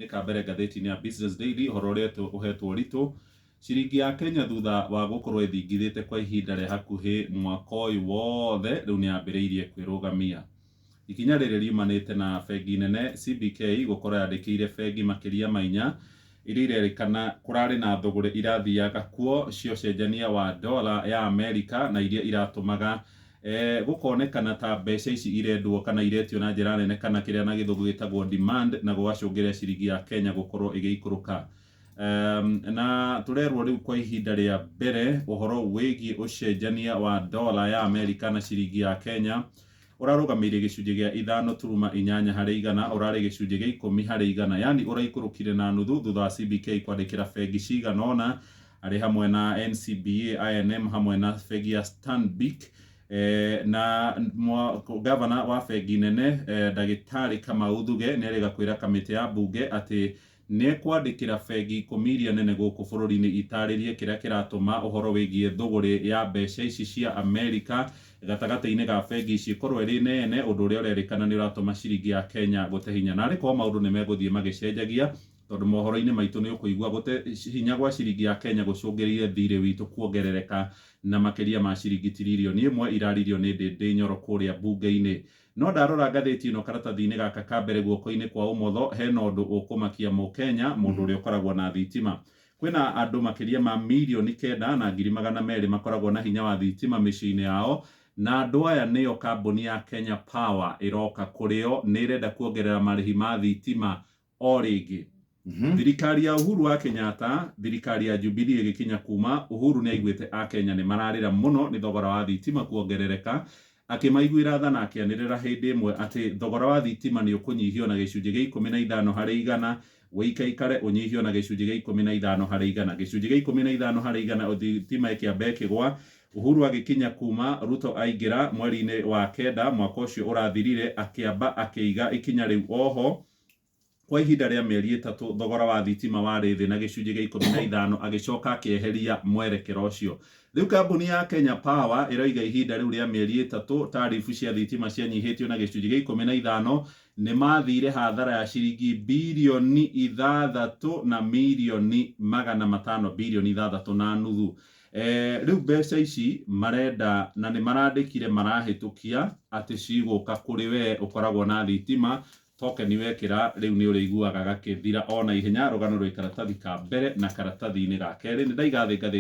Ka mbere ngathĩti-inĩ ya Business Daily ũhoro ũrĩa ũhetwo ũritũ, ciringi ya Kenya thutha wa gũkorwo ĩthingithĩte kwa ihinda rĩa hakuhĩ mwaka ũyũ wothe, rĩu nĩ yambĩrĩirie kwĩrũgamia. Ikinya rĩrĩ riumanĩte na bengi nene CBK gũkorwo yandĩkĩire bengi makĩria ma 4 iria irerĩkana kũrarĩ na thũgũrĩ irathiaga kuo cia ũcenjania wa dola ya Amerika na iria iratũmaga gũkonekana ta mbeca ici irendwo kana iretio na njĩra nene kana kĩrĩa na gĩthũngũ gĩtagwo demand, na gũgacũngĩrĩria ciringi ya Kenya gũkorwo ĩgĩikũrũka. Na tũrerwo rĩu kwa ihinda rĩa mbere ũhoro wĩgiĩ ũcenjania wa dola ya Amerika na ciringi ya Kenya ũrarũgamĩire gĩcunjĩ gĩa 5.8 harĩ igana, ũrarĩ gĩcunjĩ gĩa 10 harĩ igana, yani ũraikũrũkire na nuthu thutha wa CBK kwandĩkĩra bengi cigana ũna arĩ hamwe na NCBA, INM hamwe na bengi ya Stanbic. Na gavana wa bengi nene Ndagĩtarĩ Kamau Thuge nĩarĩga kwĩra kamĩtĩ ya mbunge atĩ nĩkwandĩkĩra bengi 10 iria nene gũkũ bũrũri-inĩ itarĩrie kĩrĩa kĩratũma ũhoro wĩgiĩ thũgũrĩ ya mbeca ici cia Amerika gatagatĩ-inĩ ga bengi ici ĩkorwo ĩrĩ nene, ũndũ ũrĩa ũrerĩkana nĩ ũratũma ciringi ya Kenya gũte hinya. Na arĩkorwo maũndũ nĩ megũthiĩ magĩcenjagia, tondũ mohoro-inĩ maitũ nĩ ũkũigua gũte hinya gwa ciringi ya Kenya gũcũngĩrĩire thirĩ witũ kuongerereka na makĩria ma ciringi tiririoni 1 iraririo nĩ Ndĩndĩ Nyoro kũrĩa mbunge-inĩ. No ndarora ngathĩti ĩno karatathi-inĩ gaka ka mbere guoko-inĩ kwa ũmotho, hena ũndũ ũkũmakia Mũkenya, mũndũ ũrĩa ũkoragwo na thitima. Kwĩna andũ makĩria ma milioni 9 na 200,000 makoragwo na hinya wa thitima mĩciĩ-inĩ yao, na andũ aya nĩyo kambuni ya Kenya Power ĩroka kũrĩo nĩ ĩrenda kuongerera marĩhi ma thitima o rĩngĩ. Thirikari ya Uhuru wa Kenyatta, thirikari ya Jubilee ĩgĩkinya kuma, Uhuru nĩ aiguĩte Akenya nĩ mararĩra mũno nĩ thogora wa thitima kuongerereka, akĩmaiguĩra tha na akĩanĩrĩra hĩndĩ ĩmwe atĩ thogora wa thitima nĩ ũkũnyihio na gĩcunjĩ gĩa 15 harĩ igana, ũikaikare ũnyihio na gĩcunjĩ gĩa 15 harĩ igana. Gĩcunjĩ gĩa 15 harĩ igana thitima ĩkĩamba ĩkĩgwa, Uhuru agĩkinya kuma, Ruto aingĩra mweri-inĩ wa kenda mwaka ũcio ũrathirire, akĩamba akĩiga ikinya rĩu. Oho kwa ihinda rĩa mĩeri 3 thogora wa thitima warĩ thĩ na gĩcunjĩ gĩa 15, agĩcoka akĩeheria mwerekero ũcio. Rĩu kambuni ya Kenya Power ĩroiga ihinda rĩu rĩa mĩeri 3 tarifu cia thitima cianyihĩtio na gĩcunjĩ gĩa 15, nĩ mathire hathara ya ciringi bilioni 6 na milioni 500, bilioni 6 na nuthu. Rĩu mbeca ici marenda na nĩ marandĩkire marahĩtũkia atĩ cigũka kũrĩ we ũkoragwo na thitima, tokeni wekĩra rĩu nĩ ũrĩiguaga gakĩthira ona ihenya. Rũgano rwĩ karatathi ka mbere na karatathi-inĩ ga kerĩ. Nĩ ndaiga thĩ ngathĩti.